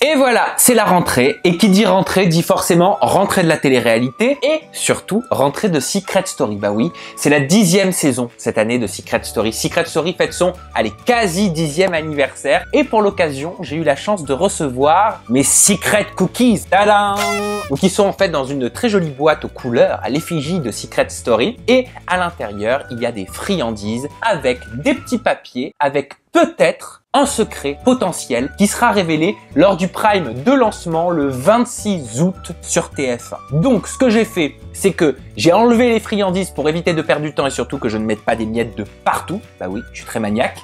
Et voilà, c'est la rentrée. Et qui dit rentrée dit forcément rentrée de la télé-réalité et surtout rentrée de Secret Story. Bah oui, c'est la 10e saison cette année de Secret Story. Secret Story fête son, allez, quasi 10e anniversaire. Et pour l'occasion, j'ai eu la chance de recevoir mes Secret Cookies. Tadam! Qui sont en fait dans une très jolie boîte aux couleurs à l'effigie de Secret Story. Et à l'intérieur, il y a des friandises avec des petits papiers, avec peut-être un secret potentiel qui sera révélé lors du prime de lancement le 26 août sur TF1. Donc ce que j'ai fait, c'est que j'ai enlevé les friandises pour éviter de perdre du temps et surtout que je ne mette pas des miettes de partout. Bah oui, je suis très maniaque.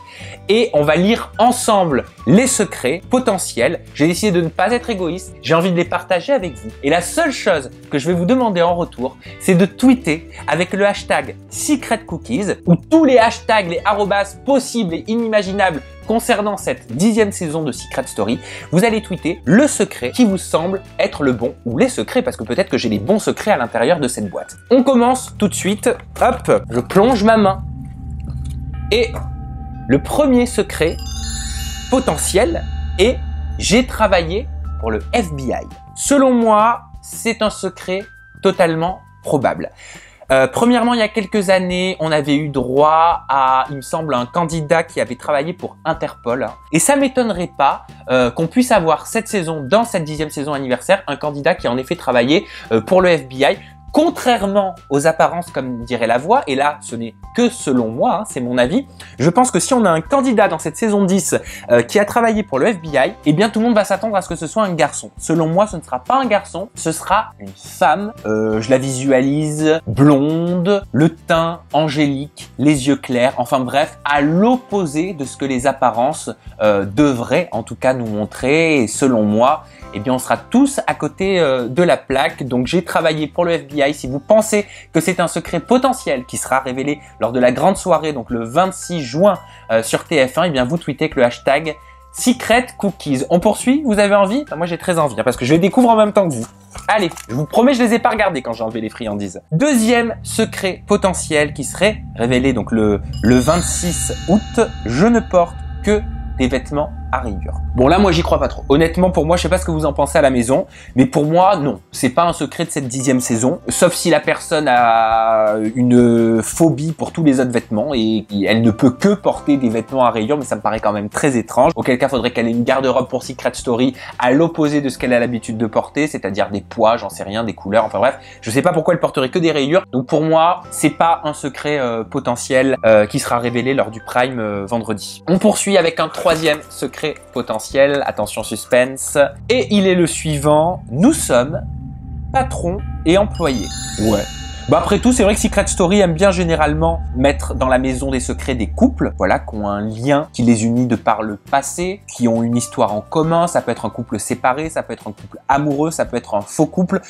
Et on va lire ensemble les secrets potentiels. J'ai décidé de ne pas être égoïste, j'ai envie de les partager avec vous. Et la seule chose que je vais vous demander en retour, c'est de tweeter avec le hashtag SecretCookies ou tous les hashtags, les arrobas possibles et inimaginables concernant cette 10e saison de Secret Story. Vous allez tweeter le secret qui vous semble être le bon, ou les secrets, parce que peut-être que j'ai les bons secrets à l'intérieur de cette boîte. On commence tout de suite. Hop, je plonge ma main. Et le premier secret potentiel est « J'ai travaillé pour le FBI ». Selon moi, c'est un secret totalement probable. Premièrement, il y a quelques années, on avait eu droit à, il me semble, un candidat qui avait travaillé pour Interpol. Et ça m'étonnerait pas qu'on puisse avoir cette saison, dans cette 10e saison anniversaire, un candidat qui a en effet travaillé pour le FBI. Contrairement aux apparences, comme dirait la voix, et là, ce n'est que selon moi, hein, c'est mon avis, je pense que si on a un candidat dans cette saison 10 qui a travaillé pour le FBI, eh bien tout le monde va s'attendre à ce que ce soit un garçon. Selon moi, ce ne sera pas un garçon, ce sera une femme. Je la visualise blonde, le teint angélique, les yeux clairs, enfin bref, à l'opposé de ce que les apparences devraient en tout cas nous montrer. Et selon moi, eh bien on sera tous à côté de la plaque. Donc j'ai travaillé pour le FBI. Si vous pensez que c'est un secret potentiel qui sera révélé lors de la grande soirée, donc le 26 juin sur TF1, eh bien vous tweetez avec le hashtag Secret Cookies. On poursuit? Vous avez envie? Enfin, moi j'ai très envie, hein, parce que je les découvre en même temps que vous. Allez, je vous promets, je les ai pas regardés quand j'ai enlevé les friandises. Deuxième secret potentiel qui serait révélé donc le 26 août, je ne porte que des vêtements à rayures. Bon là, moi j'y crois pas trop. Honnêtement, pour moi, je sais pas ce que vous en pensez à la maison, mais pour moi, non. C'est pas un secret de cette 10e saison, sauf si la personne a une phobie pour tous les autres vêtements et elle ne peut que porter des vêtements à rayures, mais ça me paraît quand même très étrange. Auquel cas, faudrait qu'elle ait une garde-robe pour Secret Story à l'opposé de ce qu'elle a l'habitude de porter, c'est-à-dire des poids, j'en sais rien, des couleurs, enfin bref. Je sais pas pourquoi elle porterait que des rayures. Donc pour moi, c'est pas un secret potentiel qui sera révélé lors du prime vendredi. On poursuit avec un troisième secret potentiel, attention suspense, et il est le suivant, nous sommes patrons et employés. Ouais. Bah après tout, c'est vrai que Secret Story aime bien généralement mettre dans la maison des secrets des couples, voilà, qui ont un lien qui les unit de par le passé, qui ont une histoire en commun, ça peut être un couple séparé, ça peut être un couple amoureux, ça peut être un faux couple.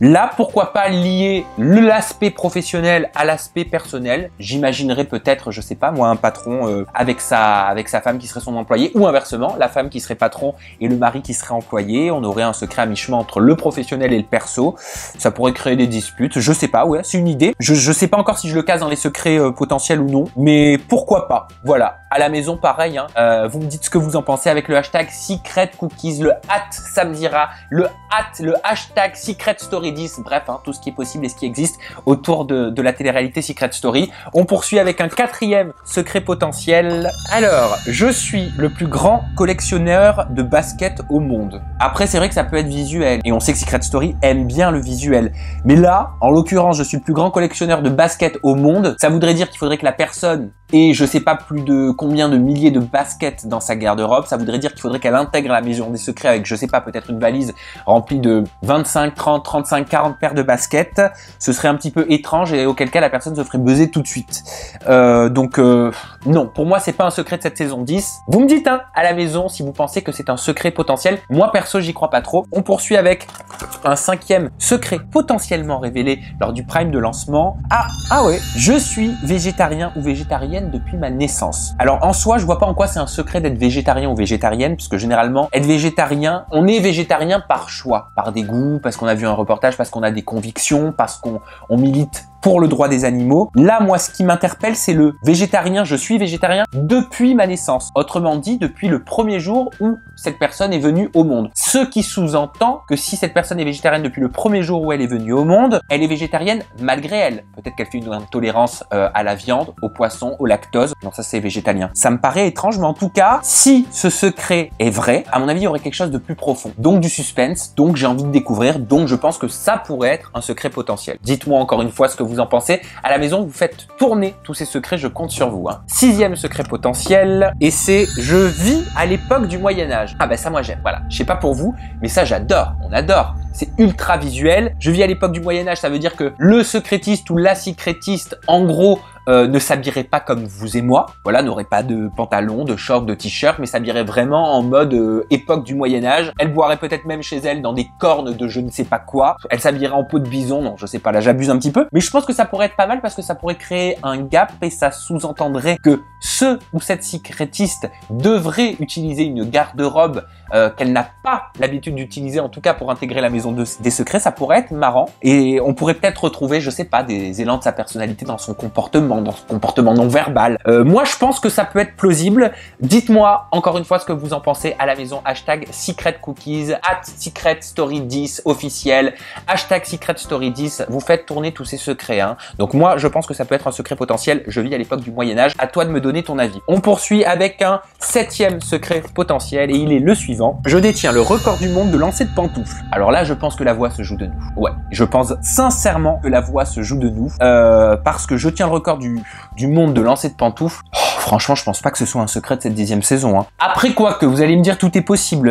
Là, pourquoi pas lier l'aspect professionnel à l'aspect personnel? J'imaginerais peut-être, je sais pas, moi, un patron avec sa femme qui serait son employé, ou inversement, la femme qui serait patron et le mari qui serait employé. On aurait un secret à mi-chemin entre le professionnel et le perso. Ça pourrait créer des disputes, je sais pas, ouais, c'est une idée. Je sais pas encore si je le case dans les secrets potentiels ou non, mais pourquoi pas? Voilà. À la maison, pareil, hein, vous me dites ce que vous en pensez avec le hashtag Secret Cookies, le @samdira, le hashtag Secret Story 10, bref, hein, tout ce qui est possible et ce qui existe autour de la télé-réalité Secret Story. On poursuit avec un quatrième secret potentiel. Alors, je suis le plus grand collectionneur de baskets au monde. Après, c'est vrai que ça peut être visuel, et on sait que Secret Story aime bien le visuel. Mais là, en l'occurrence, je suis le plus grand collectionneur de baskets au monde. Ça voudrait dire qu'il faudrait que la personne ait, je sais pas, plus de combien de milliers de baskets dans sa garde-robe. Ça voudrait dire qu'il faudrait qu'elle intègre la maison des secrets avec, je sais pas, peut-être une valise remplie de 25, 30, 35, 40 paires de baskets. Ce serait un petit peu étrange et auquel cas la personne se ferait buzzer tout de suite. Donc non, pour moi c'est pas un secret de cette saison 10. Vous me dites hein, à la maison si vous pensez que c'est un secret potentiel. Moi perso j'y crois pas trop. On poursuit avec un cinquième secret potentiellement révélé lors du prime de lancement. Ah ouais, je suis végétarien ou végétarienne depuis ma naissance. Alors en soi je vois pas en quoi c'est un secret d'être végétarien ou végétarienne, puisque généralement être végétarien, on est végétarien par choix, par dégoût, parce qu'on a vu un reportage, parce qu'on a des convictions, parce qu'on milite pour le droit des animaux. Là, moi, ce qui m'interpelle, c'est le végétarien. Je suis végétarien depuis ma naissance. Autrement dit, depuis le premier jour où cette personne est venue au monde. Ce qui sous-entend que si cette personne est végétarienne depuis le premier jour où elle est venue au monde, elle est végétarienne malgré elle. Peut-être qu'elle fait une intolérance à la viande, au poisson, au lactose. Non, ça c'est végétalien. Ça me paraît étrange, mais en tout cas, si ce secret est vrai, à mon avis, il y aurait quelque chose de plus profond. Donc du suspense, donc j'ai envie de découvrir, donc je pense que ça pourrait être un secret potentiel. Dites-moi encore une fois ce que vous en pensez. À la maison, vous faites tourner tous ces secrets, je compte sur vous. Sixième secret potentiel, et c'est « Je vis à l'époque du Moyen-Âge ». Ah ben ça, moi j'aime, voilà. Je sais pas pour vous, mais ça j'adore, on adore. C'est ultra visuel. Je vis à l'époque du Moyen-Âge, ça veut dire que le secrétiste ou la secrétiste, en gros, ne s'habillerait pas comme vous et moi, voilà, n'aurait pas de pantalon, de short, de t-shirt, mais s'habillerait vraiment en mode époque du Moyen-Âge. Elle boirait peut-être même chez elle dans des cornes de je ne sais pas quoi. Elle s'habillerait en peau de bison, non, je sais pas, là j'abuse un petit peu. Mais je pense que ça pourrait être pas mal parce que ça pourrait créer un gap et ça sous-entendrait que ce ou cette secrétiste devrait utiliser une garde-robe qu'elle n'a pas l'habitude d'utiliser, en tout cas pour intégrer la maison des secrets. Ça pourrait être marrant et on pourrait peut-être retrouver, je sais pas, des élans de sa personnalité dans son comportement non verbal. Moi, je pense que ça peut être plausible. Dites-moi encore une fois ce que vous en pensez à la maison. Hashtag SecretCookies, @SecretStory10 officiel, hashtag SecretStory10. Vous faites tourner tous ces secrets. Donc moi, je pense que ça peut être un secret potentiel. Je vis à l'époque du Moyen-Âge. À toi de me donner ton avis. On poursuit avec un septième secret potentiel et il est le suivant. Je détiens le record du monde de lancer de pantoufles. Alors là, je pense que la voix se joue de nous. Ouais, je pense sincèrement que la voix se joue de nous parce que je tiens le record du monde de lancer de pantoufles. Oh, franchement, je pense pas que ce soit un secret de cette 10e saison. Après quoi que vous allez me dire tout est possible,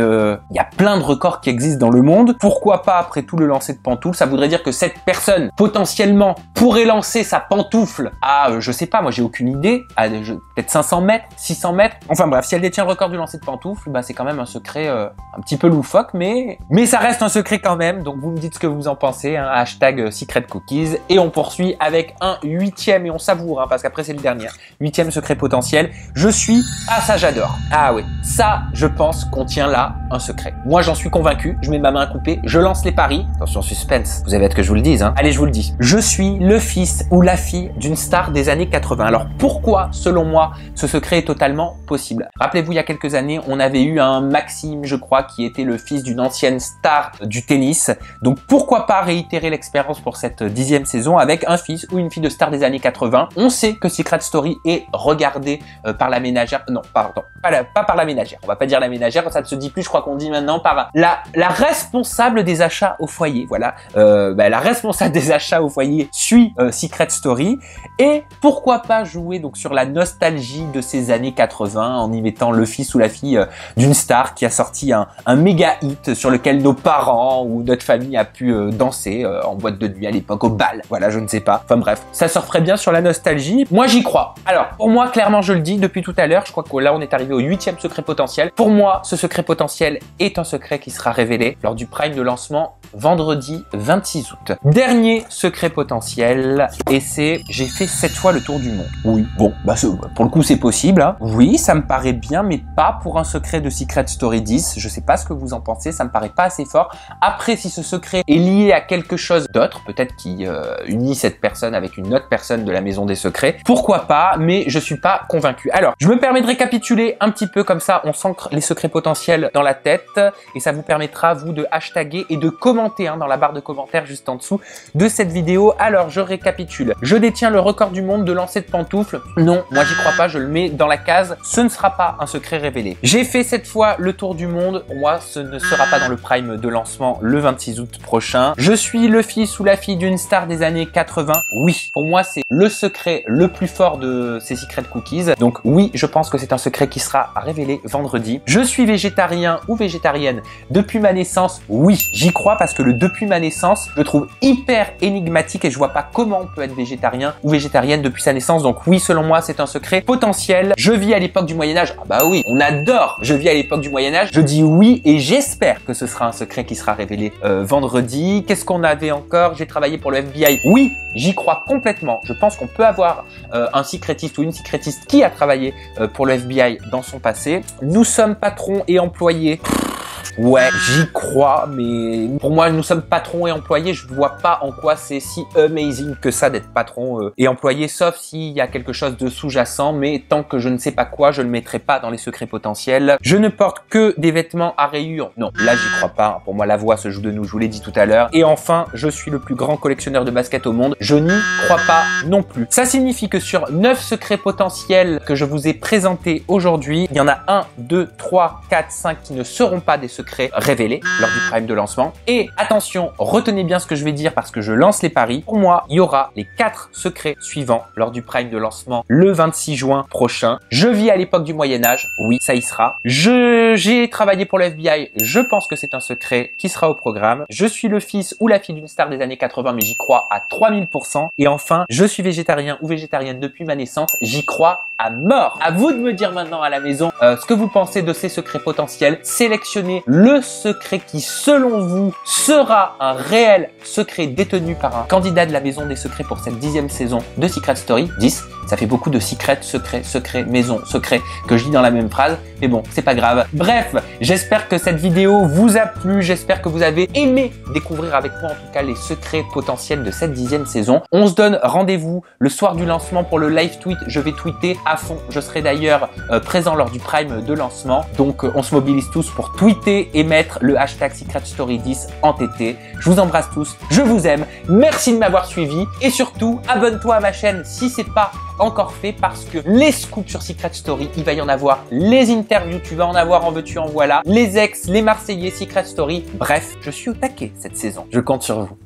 y a plein de records qui existent dans le monde. Pourquoi pas après tout le lancer de pantoufles? Ça voudrait dire que cette personne potentiellement pourrait lancer sa pantoufle à, je sais pas, moi j'ai aucune idée, à peut-être 500 mètres, 600 mètres. Enfin bref, si elle détient le record du lancer de pantoufles, bah c'est quand même un secret un petit peu loufoque, mais ça reste un secret quand même. Donc vous me dites ce que vous en pensez, hashtag SecretCookies. Et on poursuit avec un huitième, et on savoure, parce qu'après c'est le dernier. Huitième secret potentiel. Je suis... Ah ça j'adore. Ah oui, ça je pense qu'on tient là un secret. Moi j'en suis convaincu, je mets ma main à couper, je lance les paris. Attention suspense, vous avez hâte que je vous le dise. Allez, je vous le dis. Je suis le fils ou la fille d'une star des années 80. Alors pourquoi, selon moi, ce secret est totalement possible? Rappelez-vous, il y a quelques années, on avait eu un Maxime, je crois, qui était le fils d'une ancienne star du tennis. Donc pourquoi pas réitérer l'expérience pour cette 10e saison avec un fils ou une fille de star des années 80. On sait que Secret Story est regardé par la ménagère. Non, pardon, pas par la ménagère. On va pas dire la ménagère, ça ne se dit plus. Je crois qu'on dit maintenant par la responsable des achats au foyer. Voilà, la responsable des achats au foyer suit Secret Story. Et pourquoi pas jouer donc sur la nostalgie de ces années 80 en y mettant le fils ou la fille d'une star qui a sorti un méga hit sur lequel nos parents ou notre famille a pu danser en boîte de nuit à l'époque, au bal. Voilà, je ne sais pas. Enfin bref, ça surferait bien sur la nostalgie. Moi, j'y crois. Alors, pour moi, clairement, je le dis depuis tout à l'heure, je crois que là, on est arrivé au 8e secret potentiel. Pour moi, ce secret potentiel est un secret qui sera révélé lors du prime de lancement vendredi 26 août. Dernier secret potentiel, et c'est j'ai fait 7 fois le tour du monde. Oui, bon, bah pour le coup, c'est possible. Oui, ça me paraît bien, mais pas pour un secret de Secret Story 10. Je sais pas ce que vous en pensez, ça me paraît pas assez fort. Après, si ce secret est lié à quelque chose d'autre, peut-être qui unit cette personne avec une autre personne de la maison des secrets, pourquoi pas, mais je suis pas convaincu. Alors, je me permets de récapituler un petit peu comme ça, on s'ancre les secrets potentiels dans la tête et ça vous permettra, vous, de hashtaguer et de commenter dans la barre de commentaires juste en dessous de cette vidéo. Alors, je récapitule. Je détiens le record du monde de lancer de pantoufles. Non, moi j'y crois pas, je le mets dans la case. Ce ne sera pas un secret révélé. J'ai fait cette fois le tour du monde. Pour moi, ce ne sera pas dans le prime de lancement le 26 août prochain. Je suis le fils ou la fille d'une star des années 80. Oui, pour moi, c'est le secret le plus fort de ces Secret Cookies. Donc oui, je pense que c'est un secret qui sera révélé vendredi. Je suis végétarien ou végétarienne depuis ma naissance. Oui, j'y crois parce que le depuis ma naissance, je le trouve hyper énigmatique et je vois pas comment on peut être végétarien ou végétarienne depuis sa naissance. Donc oui, selon moi, c'est un secret potentiel. Je vis à l'époque du Moyen-Âge. Ah bah oui, on adore. Je vis à l'époque du Moyen-Âge. Je dis oui et j'espère que ce sera un secret qui sera révélé vendredi. Qu'est-ce qu'on avait encore? J'ai travaillé pour le FBI. Oui, j'y crois complètement. Je pense qu'on peut avoir un secrétiste ou une secrétiste qui a travaillé pour le FBI dans son passé. Nous sommes patrons et employés. Ouais, j'y crois, mais pour moi, nous sommes patrons et employés. Je ne vois pas en quoi c'est si amazing que ça d'être patron et employé, sauf s'il y a quelque chose de sous-jacent. Mais tant que je ne sais pas quoi, je ne le mettrai pas dans les secrets potentiels. Je ne porte que des vêtements à rayures. Non, là, j'y crois pas. Pour moi, la voix se joue de nous, je vous l'ai dit tout à l'heure. Et enfin, je suis le plus grand collectionneur de basket au monde. Je n'y crois pas non plus. Ça signifie que sur 9 secrets potentiels que je vous ai présentés aujourd'hui, il y en a 1, 2, 3, 4, 5 qui ne seront pas des secrets révélés lors du prime de lancement. Et attention, retenez bien ce que je vais dire parce que je lance les paris. Pour moi, il y aura les 4 secrets suivants lors du prime de lancement le 26 juin prochain. Je vis à l'époque du Moyen-Âge. Oui, ça y sera. J'ai travaillé pour le FBI. Je pense que c'est un secret qui sera au programme. Je suis le fils ou la fille d'une star des années 80, mais j'y crois à 3000%. Et enfin, je suis végétarien ou végétarienne depuis ma naissance. J'y crois à mort. À vous de me dire maintenant à la maison ce que vous pensez de ces secrets potentiels. Sélectionnez le secret qui, selon vous, sera un réel secret détenu par un candidat de la maison des secrets pour cette 10e saison de Secret Story. 10, ça fait beaucoup de secret, secret, secret, maison, secret que je dis dans la même phrase. Mais bon, c'est pas grave. Bref, j'espère que cette vidéo vous a plu. J'espère que vous avez aimé découvrir avec moi en tout cas les secrets potentiels de cette 10e saison. On se donne rendez-vous le soir du lancement pour le live tweet. Je vais tweeter à fond. Je serai d'ailleurs présent lors du prime de lancement. Donc on se mobilise tous pour tweeter et mettre le hashtag Secret Story 10 en TT. Je vous embrasse tous. Je vous aime. Merci de m'avoir suivi. Et surtout, abonne-toi à ma chaîne si c'est pas encore fait parce que les scoops sur Secret Story, il va y en avoir, les interviews, tu vas en avoir en veux-tu en voilà, les ex, les Marseillais, Secret Story, bref, je suis au taquet cette saison. Je compte sur vous.